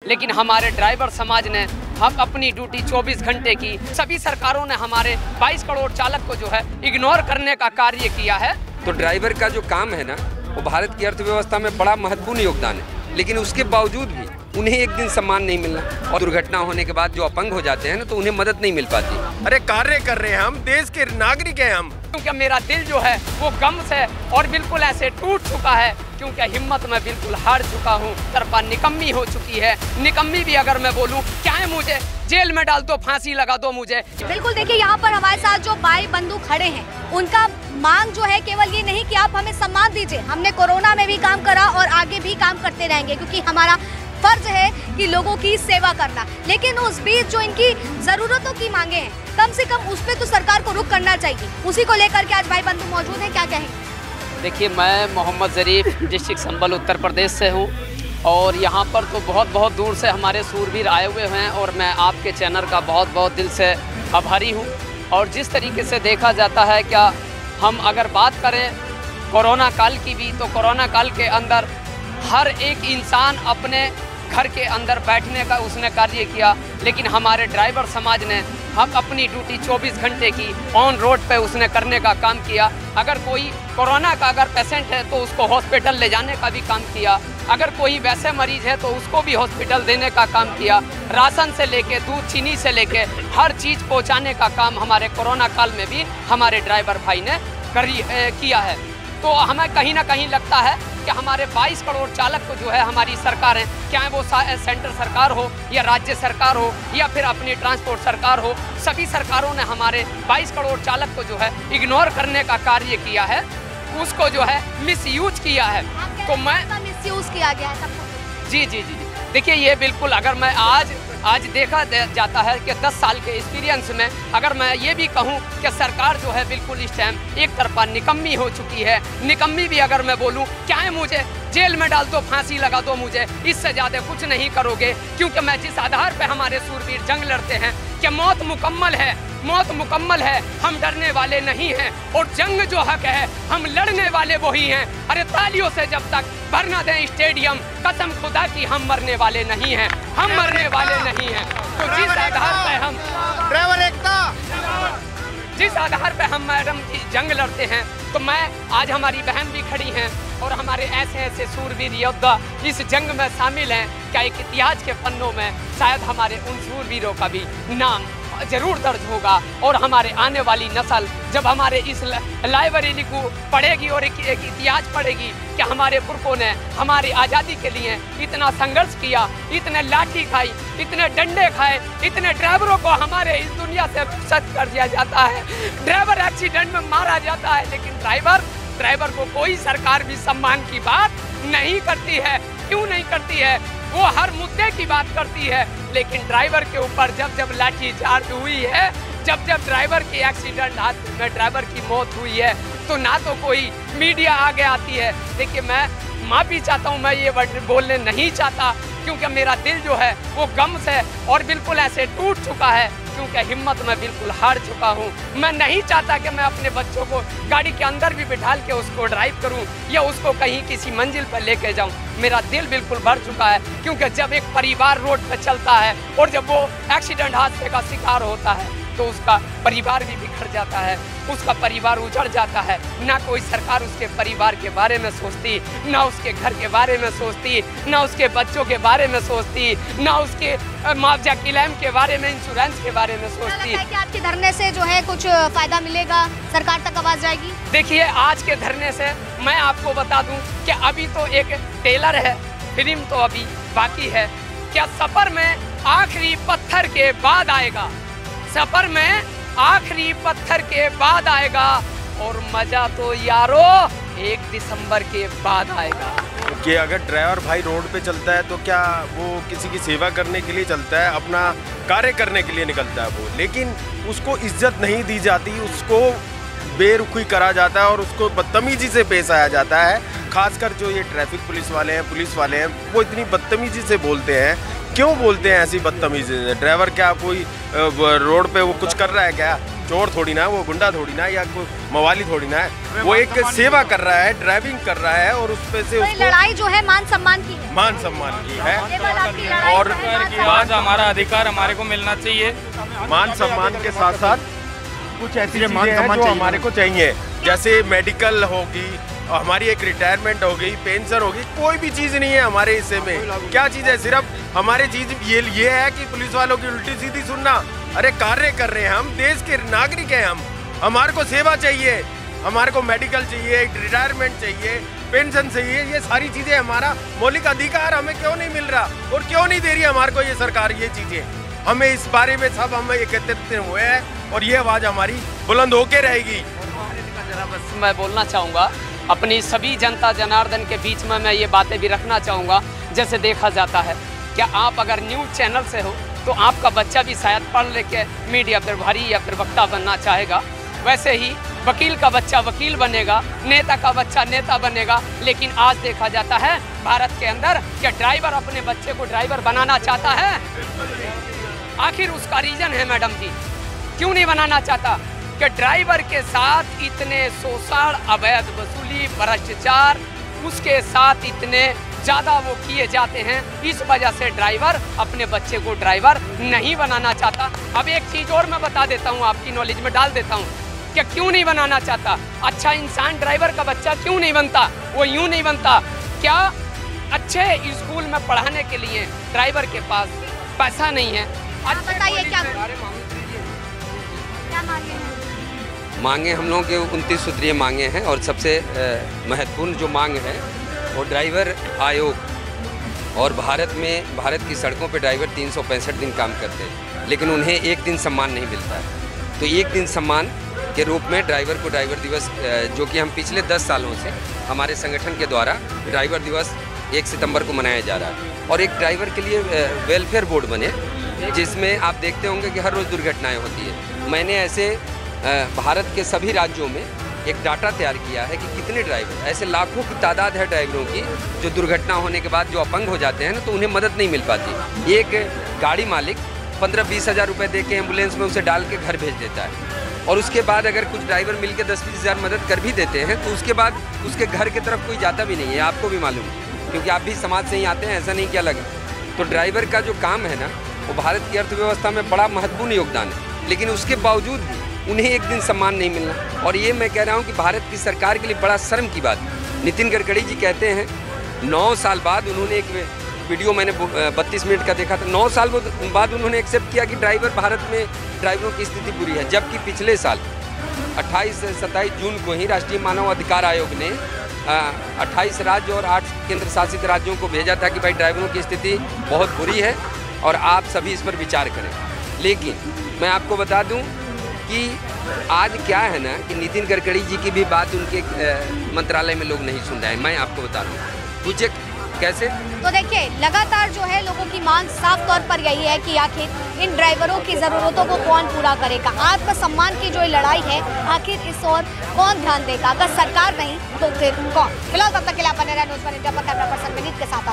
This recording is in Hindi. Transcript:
लेकिन हमारे ड्राइवर समाज ने हम अपनी ड्यूटी 24 घंटे की। सभी सरकारों ने हमारे 22 करोड़ चालक को जो है इग्नोर करने का कार्य किया है। तो ड्राइवर का जो काम है ना, वो भारत की अर्थव्यवस्था में बड़ा महत्वपूर्ण योगदान है, लेकिन उसके बावजूद भी उन्हें एक दिन सम्मान नहीं मिलना, और दुर्घटना होने के बाद जो अपंग हो जाते हैं ना, तो उन्हें मदद नहीं मिल पाती। अरे कार्य कर रहे हैं, हम देश के नागरिक हैं हम। क्योंकि मेरा दिल जो है वो गम से और बिल्कुल ऐसे टूट चुका है, क्योंकि हिम्मत में बिल्कुल हार चुका हूँ। तरफा निकम्मी हो चुकी है। निकम्मी भी अगर मैं बोलूँ, क्या है, मुझे जेल में डाल दो, फांसी लगा दो मुझे। बिल्कुल देखिए, यहाँ पर हमारे साथ जो भाई बंधु खड़े हैं, उनका मांग जो है केवल ये नहीं कि आप हमें सम्मान दीजिए। हमने कोरोना में भी काम करा और आगे भी काम करते रहेंगे, क्योंकि हमारा फर्ज है कि लोगों की सेवा करना। लेकिन उस बीच जो इनकी जरूरतों की मांगे हैं, कम से कम उस पर तो सरकार को रुख करना चाहिए। उसी को लेकर के आज भाई बंधु मौजूद हैं, क्या कहेंगे? देखिए, मैं मोहम्मद ज़रीफ डिस्ट्रिक्ट संबल उत्तर प्रदेश से हूँ, और यहाँ पर तो बहुत दूर से हमारे सूरवीर आए हुए हैं, और मैं आपके चैनल का बहुत दिल से आभारी हूँ। और जिस तरीके से देखा जाता है, क्या हम अगर बात करें कोरोना काल की भी, तो कोरोना काल के अंदर हर एक इंसान अपने घर के अंदर बैठने का उसने कार्य किया, लेकिन हमारे ड्राइवर समाज ने हम अपनी ड्यूटी 24 घंटे की ऑन रोड पे उसने करने का काम किया। अगर कोई कोरोना का अगर पेशेंट है तो उसको हॉस्पिटल ले जाने का भी काम किया। अगर कोई वैसे मरीज है तो उसको भी हॉस्पिटल देने का काम किया। राशन से लेके दूध चीनी से लेके हर चीज़ पहुंचाने का काम हमारे कोरोना काल में भी हमारे ड्राइवर भाई ने किया है। तो हमें कहीं ना कहीं लगता है कि हमारे 22 करोड़ चालक को जो है हमारी सरकार है, क्या है वो सेंटर सरकार हो या राज्य सरकार हो या फिर अपनी ट्रांसपोर्ट सरकार हो, सभी सरकारों ने हमारे 22 करोड़ चालक को जो है इग्नोर करने का कार्य किया है, उसको जो है मिसयूज किया है। तो मैं मिसयूज किया गया है सबको। जी। देखिए, ये बिल्कुल अगर मैं आज देखा जाता है कि 10 साल के एक्सपीरियंस में अगर मैं ये भी कहूँ कि सरकार जो है बिल्कुल इस टाइम एक तरफा निकम्मी हो चुकी है। निकम्मी भी अगर मैं बोलूँ, क्या है, मुझे जेल में डाल दो, फांसी लगा दो मुझे, इससे ज़्यादा कुछ नहीं करोगे। क्योंकि मैं जिस आधार पे हमारे सूरवीर जंग लड़ते हैं कि मौत मुकम्मल है, मौत मुकम्मल है, हम डरने वाले नहीं हैं, और जंग जो हक है हम लड़ने वाले वही हैं। अरे तालियों से जब तक भर न दें स्टेडियम, कसम खुदा की हम मरने वाले नहीं हैं, हम मरने वाले नहीं हैं। तो जिस आधार पे हम ड्राइवर एकता, जिस आधार पे हम मैडम की जंग लड़ते हैं, तो मैं आज हमारी बहन भी खड़ी हैं और हमारे ऐसे सूरवीर योद्धा इस जंग में शामिल हैं। क्या एक इतिहास के पन्नों में शायद हमारे उन सूरवीरों का भी नाम जरूर दर्ज होगा, और हमारे आने वाली नस्ल जब हमारे इस लाइब्रेरी को पढ़ेगी और एक इतिहास पढ़ेगी कि हमारे पुरखों ने हमारी आज़ादी के लिए इतना संघर्ष किया, इतने लाठी खाई, इतने डंडे खाए, इतने ड्राइवरों को हमारे इस दुनिया से सच कर दिया जाता है, ड्राइवर एक्सीडेंट में मारा जाता है, लेकिन ड्राइवर को कोई सरकार भी सम्मान की बात नहीं करती है। क्यों नहीं करती है? वो हर मुद्दे की बात करती है, लेकिन ड्राइवर के ऊपर जब लाठीचार्ज हुई है, जब ड्राइवर की एक्सीडेंट हादसे में ड्राइवर की मौत हुई है, तो ना तो कोई मीडिया आगे आती है। देखिए, मैं माफ़ी चाहता हूँ, मैं ये वर्ड बोलने नहीं चाहता, क्योंकि मेरा दिल जो है वो गम से और बिल्कुल ऐसे टूट चुका है, क्योंकि हिम्मत में बिल्कुल हार चुका हूँ। मैं नहीं चाहता कि मैं अपने बच्चों को गाड़ी के अंदर भी बिठाल के उसको ड्राइव करूँ या उसको कहीं किसी मंजिल पर लेके जाऊँ। मेरा दिल बिल्कुल भर चुका है, क्योंकि जब एक परिवार रोड पर चलता है और जब वो एक्सीडेंट हादसे का शिकार होता है, तो उसका परिवार भी बिखर जाता है, उसका परिवार उजड़ जाता है। ना कोई सरकार उसके परिवार के बारे में सोचती, ना उसके घर के बारे में सोचती, ना उसके बच्चों के बारे में सोचती, ना उसके मुआवजा क्लेम के बारे में, इंश्योरेंस के बारे में सोचती। लगता है कि आपके धरने से जो है कुछ फायदा मिलेगा, सरकार तक आवाज जाएगी? देखिए, आज के धरने से मैं आपको बता दूं कि अभी तो एक टेलर है, फिल्म तो अभी बाकी है। क्या सफर में आखिरी पत्थर के बाद आएगा, सफर में आखिरी पत्थर के बाद आएगा, और मजा तो यारो 1 दिसंबर के बाद आएगा। कि अगर ड्राइवर भाई रोड पे चलता है तो क्या वो किसी की सेवा करने के लिए चलता है, अपना कार्य करने के लिए निकलता है वो, लेकिन उसको इज्जत नहीं दी जाती, उसको बेरुखी करा जाता है और उसको बदतमीजी से पेश आया जाता है। खासकर जो ये ट्रैफिक पुलिस वाले हैं, वो इतनी बदतमीजी से बोलते हैं। क्यों बोलते हैं ऐसी बदतमीजी से? ड्राइवर क्या कोई रोड पे वो कुछ कर रहा है क्या? चोर थोड़ी ना, वो गुंडा थोड़ी ना, या कोई मवाली थोड़ी ना है, वो एक सेवा कर रहा है, ड्राइविंग कर रहा है और उस पे से तो लड़ाई जो है मान सम्मान की है, मान सम्मान की है। और आज हमारा अधिकार हमारे को मिलना चाहिए। मान सम्मान के साथ साथ कुछ ऐसी चीजें हैं जो हमारे को चाहिए, जैसे मेडिकल होगी, हमारी एक रिटायरमेंट हो गई, पेंशन होगी, कोई भी चीज़ नहीं है हमारे हिस्से में। क्या चीज़ है? सिर्फ हमारे चीज़ ये है कि पुलिस वालों की उल्टी सीधी सुनना। अरे कार्य कर रहे हैं हम, देश के नागरिक हैं हम, हमारे को सेवा चाहिए, हमारे को मेडिकल चाहिए, रिटायरमेंट चाहिए, पेंशन चाहिए, ये सारी चीज़ें हमारा मौलिक अधिकार हमें क्यों नहीं मिल रहा और क्यों नहीं दे रही हमारे को ये सरकार ये चीज़ें। हमें इस बारे में सब हम एकत्रित हुए हैं और ये आवाज़ हमारी बुलंद होके रहेगी। बस मैं बोलना चाहूँगा अपनी सभी जनता जनार्दन के बीच में, मैं ये बातें भी रखना चाहूँगा। जैसे देखा जाता है, क्या आप अगर न्यूज़ चैनल से हो तो आपका बच्चा भी शायद पढ़ लिख के मीडिया प्रभारी या प्रवक्ता बनना चाहेगा, वैसे ही वकील का बच्चा वकील बनेगा, नेता का बच्चा नेता बनेगा। लेकिन आज देखा जाता है भारत के अंदर क्या ड्राइवर अपने बच्चे को ड्राइवर बनाना चाहता है? आखिर उसका रीज़न है मैडम जी, क्यों नहीं बनाना चाहता? कि ड्राइवर के साथ इतने शोषण, अवैध वसूली, भ्रष्टाचार, उसके साथ इतने ज़्यादा वो किए जाते हैं, इस वजह से ड्राइवर अपने बच्चे को ड्राइवर नहीं बनाना चाहता। अब एक चीज़ और मैं बता देता हूँ, आपकी नॉलेज में डाल देता हूँ कि क्यों नहीं बनाना चाहता। अच्छा इंसान ड्राइवर का बच्चा क्यों नहीं बनता? वो यूँ नहीं बनता, क्या अच्छे स्कूल में पढ़ाने के लिए ड्राइवर के पास पैसा नहीं है? आप बताइए क्या मांगे हैं? मांगे हम लोगों के 29 सूत्रीय मांगे हैं और सबसे महत्वपूर्ण जो मांग है वो ड्राइवर आयोग। और भारत की सड़कों पे ड्राइवर 365 दिन काम करते हैं, लेकिन उन्हें एक दिन सम्मान नहीं मिलता है। तो एक दिन सम्मान के रूप में ड्राइवर को ड्राइवर दिवस, जो कि हम पिछले 10 सालों से हमारे संगठन के द्वारा ड्राइवर दिवस 1 सितंबर को मनाया जा रहा है। और एक ड्राइवर के लिए वेलफेयर बोर्ड बने, जिसमें आप देखते होंगे कि हर रोज़ दुर्घटनाएँ होती है। मैंने ऐसे भारत के सभी राज्यों में एक डाटा तैयार किया है कि कितने ड्राइवर, ऐसे लाखों की तादाद है ड्राइवरों की जो दुर्घटना होने के बाद जो अपंग हो जाते हैं ना, तो उन्हें मदद नहीं मिल पाती। एक गाड़ी मालिक 15-20 हज़ार रुपये दे के एम्बुलेंस में उसे डाल के घर भेज देता है, और उसके बाद अगर कुछ ड्राइवर मिल के 10-20 हज़ार मदद कर भी देते हैं तो उसके बाद उसके घर की तरफ कोई जाता भी नहीं है। आपको भी मालूम है, क्योंकि आप भी समाज से ही आते हैं, ऐसा नहीं क्या लगे। तो ड्राइवर का जो काम है ना, वो भारत की अर्थव्यवस्था में बड़ा महत्वपूर्ण योगदान है, लेकिन उसके बावजूद भी उन्हें एक दिन सम्मान नहीं मिलना। और ये मैं कह रहा हूँ कि भारत की सरकार के लिए बड़ा शर्म की बात। नितिन गडकरी जी कहते हैं 9 साल बाद उन्होंने एक वीडियो मैंने 32 मिनट का देखा था, 9 साल बाद उन्होंने एक्सेप्ट किया कि भारत में ड्राइवरों की स्थिति बुरी है। जबकि पिछले साल 28-27 जून को ही राष्ट्रीय मानव अधिकार आयोग ने 28 राज्य और 8 केंद्र शासित राज्यों को भेजा था कि भाई ड्राइवरों की स्थिति बहुत बुरी है और आप सभी इस पर विचार करें। लेकिन मैं आपको बता दूं कि आज क्या है ना कि नितिन गडकरी जी की भी बात उनके मंत्रालय में लोग नहीं सुन रहे हैं। मैं आपको बता रहा हूँ, पूछे कैसे। तो देखिए लगातार जो है लोगों की मांग साफ तौर पर यही है कि आखिर इन ड्राइवरों की ज़रूरतों को कौन पूरा करेगा। आत्मसम्मान की जो लड़ाई है, आखिर इस ओर कौन ध्यान देगा? अगर सरकार नहीं तो फिर कौन? फिलहाल तब तक के लिए आप बने रहे न्यूज़ पर इंडिया पर। कैमरा पर्सन विनीत के साथ।